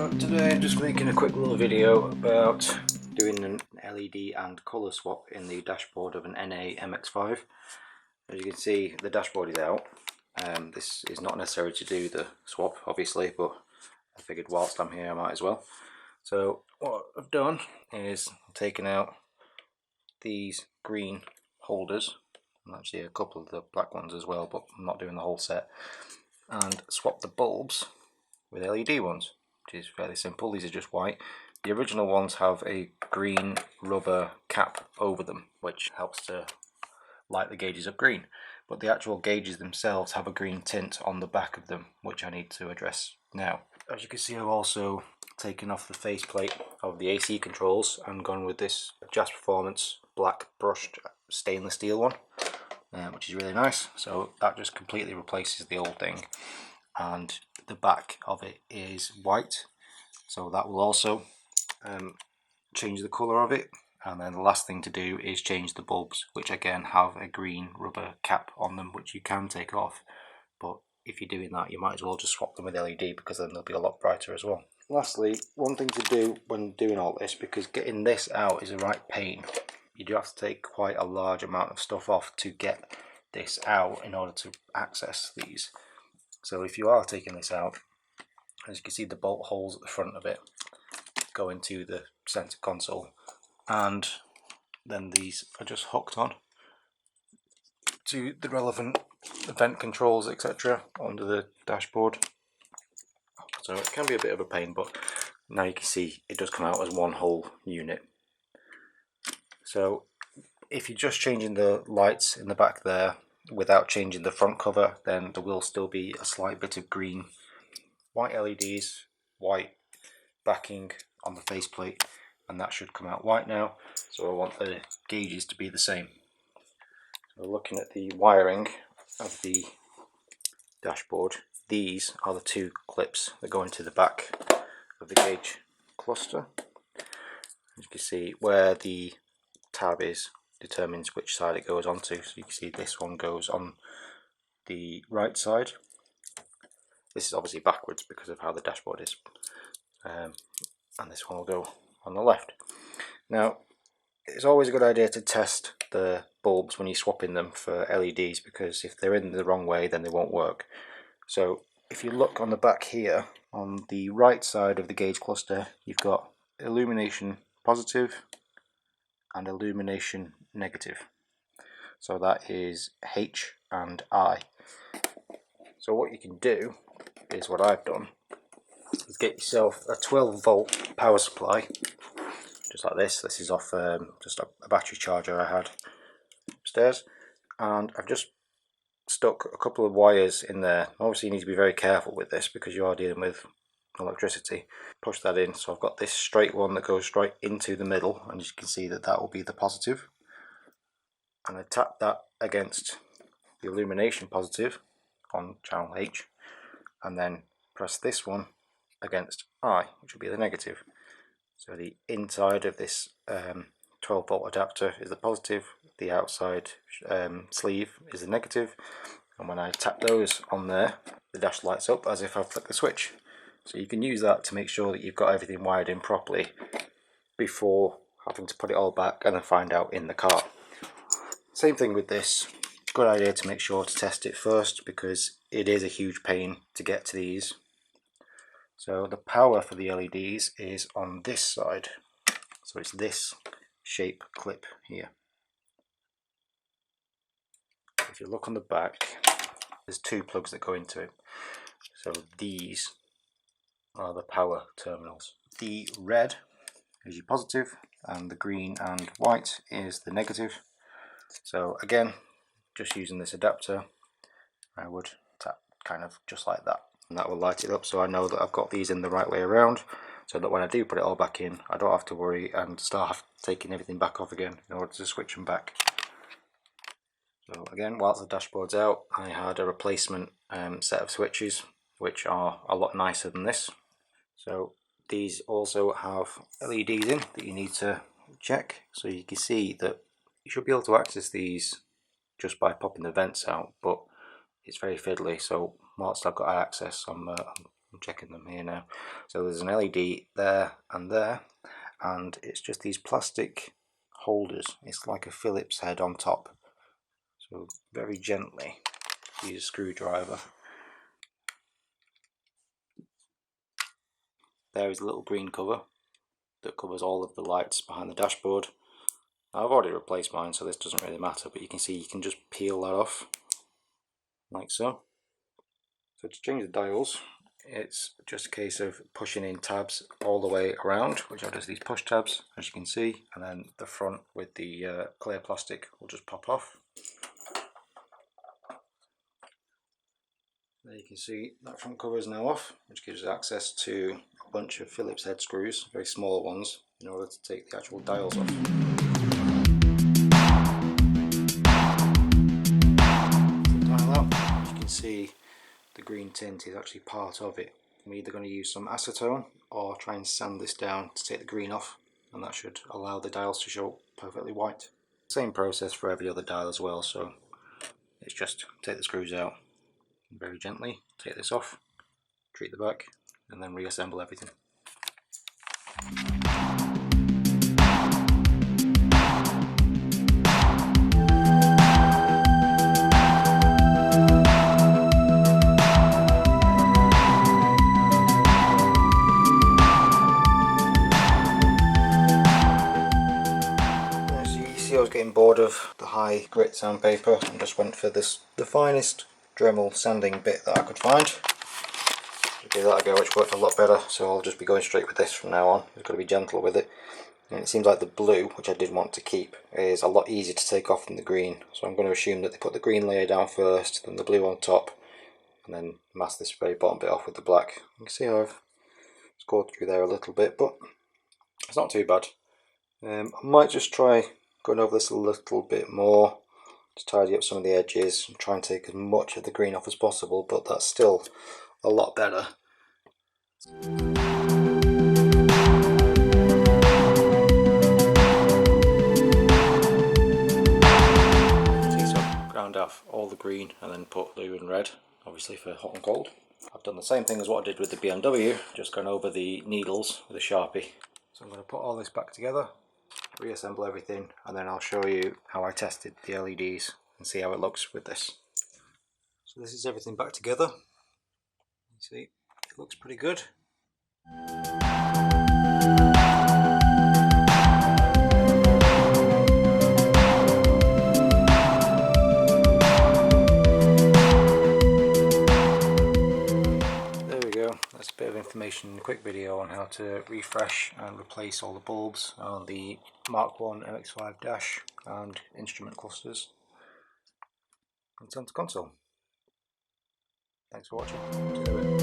So today I'm just making a quick little video about doing an LED and colour swap in the dashboard of an NA MX5. As you can see, the dashboard is out. This is not necessary to do the swap obviously, but I figured whilst I'm here I might as well. So what I've done is taken out these green holders, and actually a couple of the black ones as well, but I'm not doing the whole set, and swapped the bulbs with LED ones, which is fairly simple. These are just white. The original ones have a green rubber cap over them, which helps to light the gauges up green, but the actual gauges themselves have a green tint on the back of them, which I need to address now. As you can see, I've also taken off the faceplate of the AC controls and gone with this Jazz Performance black brushed stainless steel one, which is really nice. So that just completely replaces the old thing, and the back of it is white, so that will also change the colour of it. And then the last thing to do is change the bulbs, which again have a green rubber cap on them, which you can take off, but if you're doing that you might as well just swap them with LED, because then they'll be a lot brighter as well. Lastly, one thing to do when doing all this, because getting this out is a right pain, you do have to take quite a large amount of stuff off to get this out in order to access these. So if you are taking this out, as you can see, the bolt holes at the front of it go into the center console, and then these are just hooked on to the relevant vent controls, etc. under the dashboard. So it can be a bit of a pain, but now you can see it does come out as one whole unit. So if you're just changing the lights in the back there without changing the front cover, then there will still be a slight bit of green. White LEDs, white backing on the faceplate, and that should come out white now. So I want the gauges to be the same. So looking at the wiring of the dashboard, these are the two clips that go into the back of the gauge cluster. As you can see, where the tab is determines which side it goes onto. So you can see this one goes on the right side. This is obviously backwards because of how the dashboard is, and this one will go on the left. Now, it's always a good idea to test the bulbs when you're swapping them for LEDs, because if they're in the wrong way then they won't work. So if you look on the back here, on the right side of the gauge cluster, you've got illumination positive and illumination negative. So that is H and I. So what you can do is, what I've done, is get yourself a 12 volt power supply, just like this. This is off just a battery charger I had upstairs, and I've just stuck a couple of wires in there. Obviously you need to be very careful with this because you are dealing with electricity. Push that in, so I've got this straight one that goes straight into the middle, and you can see that that will be the positive, and I tap that against the illumination positive on channel H, and then press this one against I, which will be the negative. So the inside of this 12 volt adapter is the positive, the outside sleeve is the negative, and when I tap those on there, the dash lights up as if I've flicked the switch. So you can use that to make sure that you've got everything wired in properly before having to put it all back and then find out in the car. Same thing with this. Good idea to make sure to test it first, because it is a huge pain to get to these. So the power for the LEDs is on this side, so it's this shape clip here. If you look on the back, there's two plugs that go into it. So these are the power terminals. The red is your positive, and the green and white is the negative. So again, just using this adapter, I would tap kind of just like that, and that will light it up, so I know that I've got these in the right way around, so that when I do put it all back in, I don't have to worry and start taking everything back off again in order to switch them back. So again, whilst the dashboard's out, I had a replacement set of switches, which are a lot nicer than this. So these also have LEDs in that you need to check, so you can see that you should be able to access these just by popping the vents out, but it's very fiddly. So whilst I've got access, I'm checking them here now. So there's an LED there, and it's just these plastic holders. It's like a Phillips head on top. So very gently use a screwdriver. There is a little green cover that covers all of the lights behind the dashboard. Now, I've already replaced mine, so this doesn't really matter, but you can see you can just peel that off like so. So to change the dials, it's just a case of pushing in tabs all the way around, which are just these push tabs, as you can see, and then the front with the clear plastic will just pop off. There you can see that front cover is now off, which gives us access to a bunch of Phillips head screws, very small ones, in order to take the actual dials off. As you can see, the green tint is actually part of it. I'm either going to use some acetone or try and sand this down to take the green off, and that should allow the dials to show perfectly white. Same process for every other dial as well, so it's just take the screws out and very gently take this off, treat the back, and then reassemble everything. I was getting bored of the high grit sandpaper and just went for the finest Dremel sanding bit that I could find. To give that a go, which worked a lot better, so I'll just be going straight with this from now on. I've got to be gentle with it. And it seems like the blue, which I did want to keep, is a lot easier to take off than the green. So I'm going to assume that they put the green layer down first, then the blue on top, and then mask this very bottom bit off with the black. You can see how I've scored through there a little bit, but it's not too bad. I might just try going over this a little bit more to tidy up some of the edges and try and take as much of the green off as possible, but that's still a lot better. So I've ground off all the green and then put blue and red, obviously for hot and cold. I've done the same thing as what I did with the BMW, just gone over the needles with a Sharpie. So I'm going to put all this back together, reassemble everything, and then I'll show you how I tested the LEDs and see how it looks with this. So this is everything back together. You see, it looks pretty good. There we go, that's a bit of information in a quick video on how to refresh and replace all the bulbs on the Mk1 MX5 dash and instrument clusters and center console. Thanks for watching.